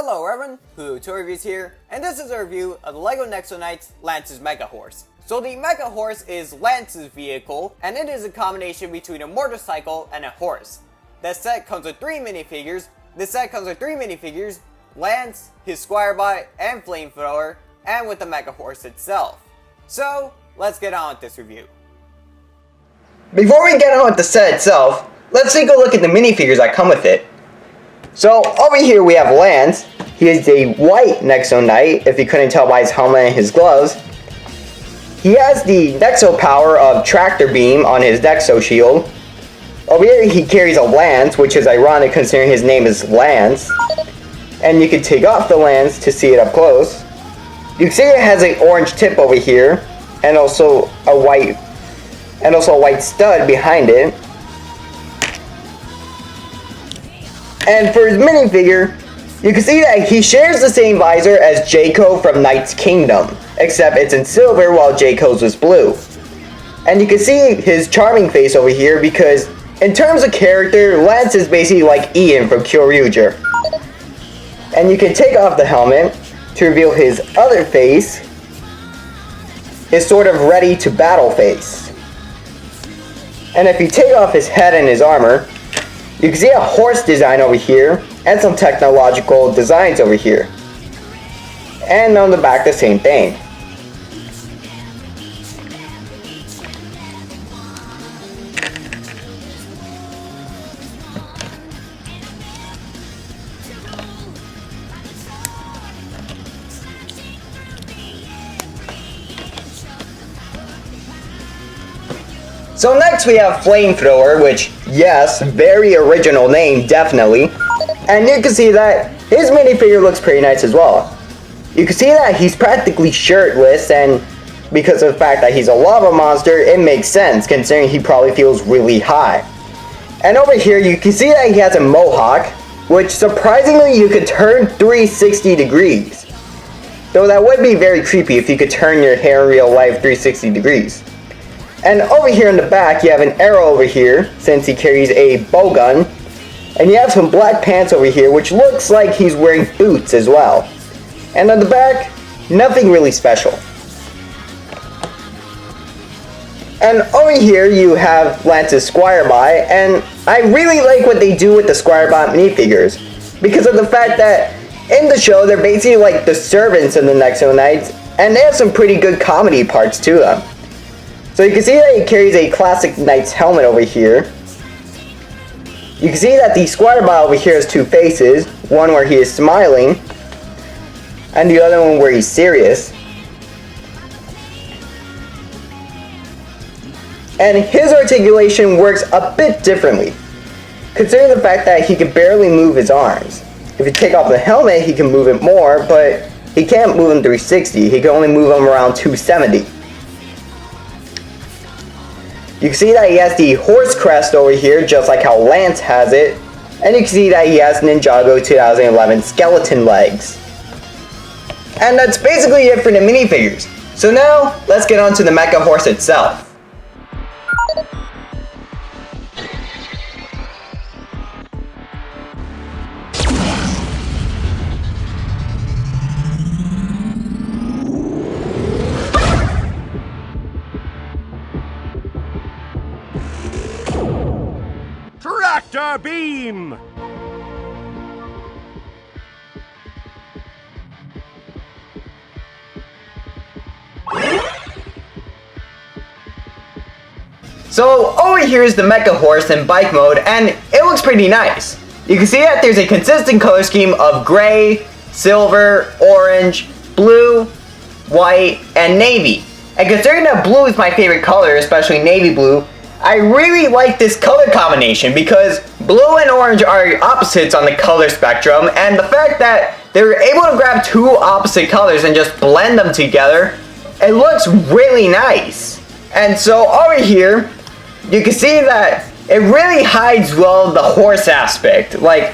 Hello everyone, Hulu Toy Reviews here, and this is a review of the LEGO Nexo Knights Lance's Mecha Horse. So the Mecha Horse is Lance's vehicle, and it is a combination between a motorcycle and a horse. The set comes with 3 minifigures. Lance, his Squirebot, and Flamethrower, and with the Mecha Horse itself. So, let's get on with this review. Before we get on with the set itself, let's take a look at the minifigures that come with it. So, over here we have Lance. He is a white Nexo Knight, if you couldn't tell by his helmet and his gloves. He has the Nexo power of Tractor Beam on his Nexo shield. Over here he carries a lance, which is ironic considering his name is Lance. And you can take off the lance to see it up close. You can see it has an orange tip over here, and also a white stud behind it. And for his minifigure, you can see that he shares the same visor as Jayco from Knight's Kingdom, except it's in silver while Jayco's was blue. And you can see his charming face over here because, in terms of character, Lance is basically like Ian from Kyoryuger. And you can take off the helmet to reveal his other face, his sort of ready to battle face. And if you take off his head and his armor, you can see a horse design over here, and some technological designs over here. And on the back, the same thing. So next we have Flamethrower, which, yes, very original name, definitely. And you can see that his minifigure looks pretty nice as well. You can see that he's practically shirtless, and because of the fact that he's a lava monster, it makes sense, considering he probably feels really high. And over here you can see that he has a mohawk, which surprisingly you could turn 360 degrees. Though that would be very creepy if you could turn your hair in real life 360 degrees. And over here in the back, you have an arrow over here, since he carries a bow gun. And you have some black pants over here, which looks like he's wearing boots as well. And on the back, nothing really special. And over here, you have Lance's Squirebot, and I really like what they do with the Squirebot minifigures, because of the fact that in the show, they're basically like the servants of the Nexo Knights, and they have some pretty good comedy parts to them. So you can see that he carries a classic Knight's helmet over here. You can see that the Squirebot over here has 2 faces, one where he is smiling, and the other one where he's serious. And his articulation works a bit differently, considering the fact that he can barely move his arms. If you take off the helmet, he can move it more, but he can't move them 360, he can only move them around 270. You can see that he has the horse crest over here, just like how Lance has it. And you can see that he has Ninjago 2011 skeleton legs. And that's basically it for the minifigures. So now, let's get on to the Mecha Horse itself. Tractor Beam! So over here is the Mecha Horse in bike mode, and it looks pretty nice. You can see that there's a consistent color scheme of gray, silver, orange, blue, white, and navy. And considering that blue is my favorite color, especially navy blue, I really like this color combination because blue and orange are opposites on the color spectrum, and the fact that they were able to grab 2 opposite colors and just blend them together, it looks really nice. And so over here, you can see that it really hides well the horse aspect. Like,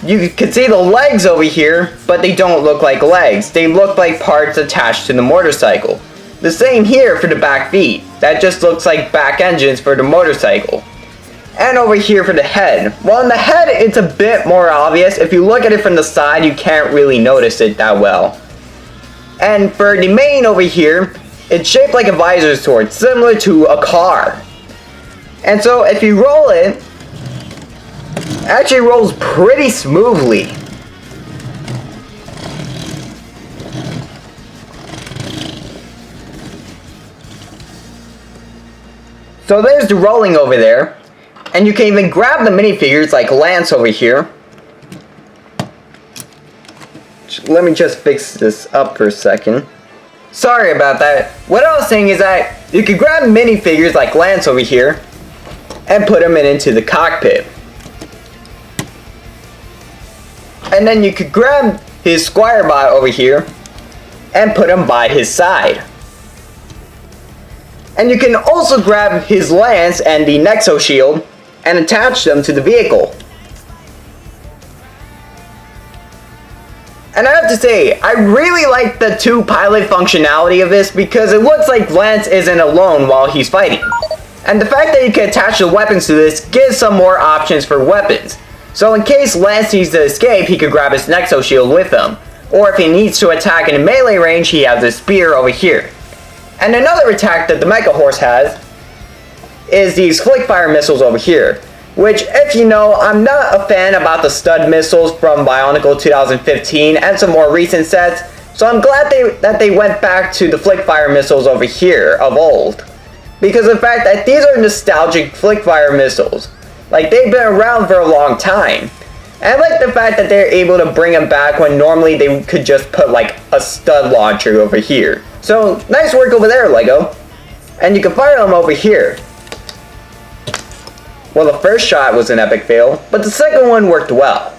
you can see the legs over here, but they don't look like legs. They look like parts attached to the motorcycle. The same here for the back feet. That just looks like back engines for the motorcycle. And over here for the head. Well, in the head, it's a bit more obvious. If you look at it from the side, you can't really notice it that well. And for the mane over here, it's shaped like a visor sword, similar to a car. And so if you roll it, actually rolls pretty smoothly. So there's the rolling over there. And you can even grab the minifigures like Lance over here. Let me just fix this up for a second. Sorry about that. What I was saying is that you could grab minifigures like Lance over here and put them into the cockpit. And then you could grab his Squire Bot over here and put him by his side. And you can also grab his lance and the Nexo shield and attach them to the vehicle. And I have to say, I really like the two pilot functionality of this because it looks like Lance isn't alone while he's fighting. And the fact that you can attach the weapons to this gives some more options for weapons. So in case Lance needs to escape, he could grab his Nexo shield with him. Or if he needs to attack in melee range, he has his spear over here. And another attack that the Mecha Horse has is these flick fire missiles over here. Which, if you know, I'm not a fan about the stud missiles from Bionicle 2015 and some more recent sets. So I'm glad that they went back to the flick fire missiles over here of old. Because of the fact that these are nostalgic flick fire missiles. Like, they've been around for a long time. And I like the fact that they're able to bring them back when normally they could just put like a stud launcher over here. So, nice work over there, Lego. And you can fire them over here. Well, the first shot was an epic fail, but the second one worked well.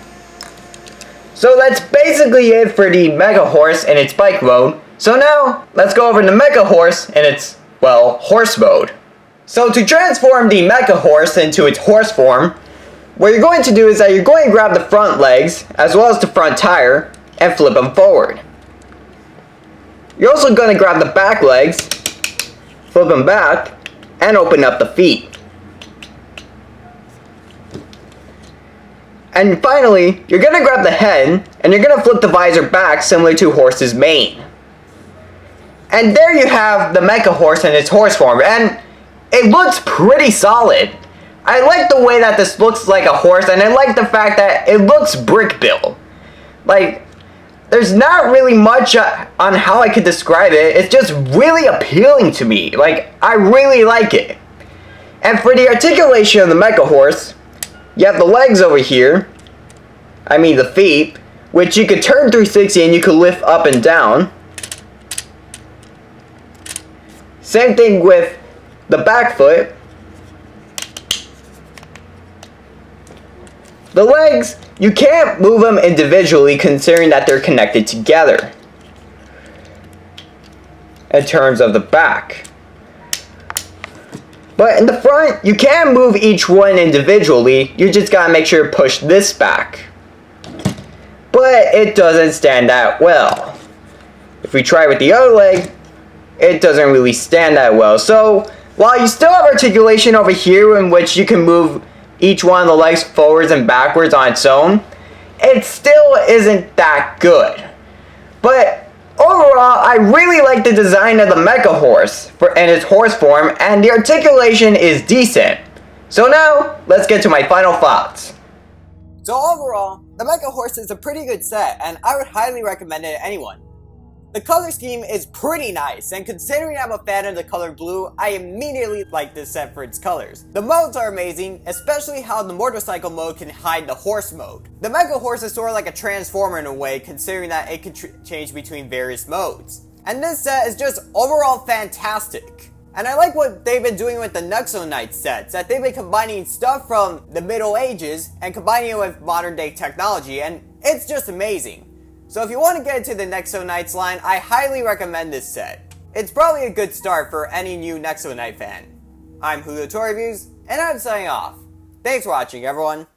So that's basically it for the Mecha Horse in its bike mode. So now, let's go over the Mecha Horse in its, well, horse mode. So to transform the Mecha Horse into its horse form, what you're going to do is that you're going to grab the front legs, as well as the front tire, and flip them forward. You're also going to grab the back legs, flip them back, and open up the feet. And finally, you're going to grab the head, and you're going to flip the visor back similar to Horse's mane. And there you have the Mecha Horse in its horse form, and it looks pretty solid. I like the way that this looks like a horse, and I like the fact that it looks brick built. Like, there's not really much on how I could describe it. It's just really appealing to me. Like, I really like it. And for the articulation of the Mecha Horse, you have the legs over here. I mean the feet, which you could turn 360 and you could lift up and down. Same thing with the back foot. The legs, you can't move them individually considering that they're connected together. In terms of the back. But in the front, you can move each one individually. You just gotta make sure to push this back. But it doesn't stand that well. If we try with the other leg, it doesn't really stand that well. So, while you still have articulation over here in which you can move each one of the legs forwards and backwards on its own, it still isn't that good. But overall, I really like the design of the Mecha Horse in its horse form, and the articulation is decent. So now, let's get to my final thoughts. So overall, the Mecha Horse is a pretty good set, and I would highly recommend it to anyone. The color scheme is pretty nice, and considering I'm a fan of the color blue, I immediately like this set for its colors. The modes are amazing, especially how the motorcycle mode can hide the horse mode. The Mecha Horse is sort of like a transformer in a way, considering that it can change between various modes. And this set is just overall fantastic. And I like what they've been doing with the Nexo Knight sets, that they've been combining stuff from the Middle Ages and combining it with modern day technology, and it's just amazing. So if you want to get into the Nexo Knights line, I highly recommend this set. It's probably a good start for any new Nexo Knight fan. I'm Hulu Toy Reviews, and I'm signing off. Thanks for watching, everyone.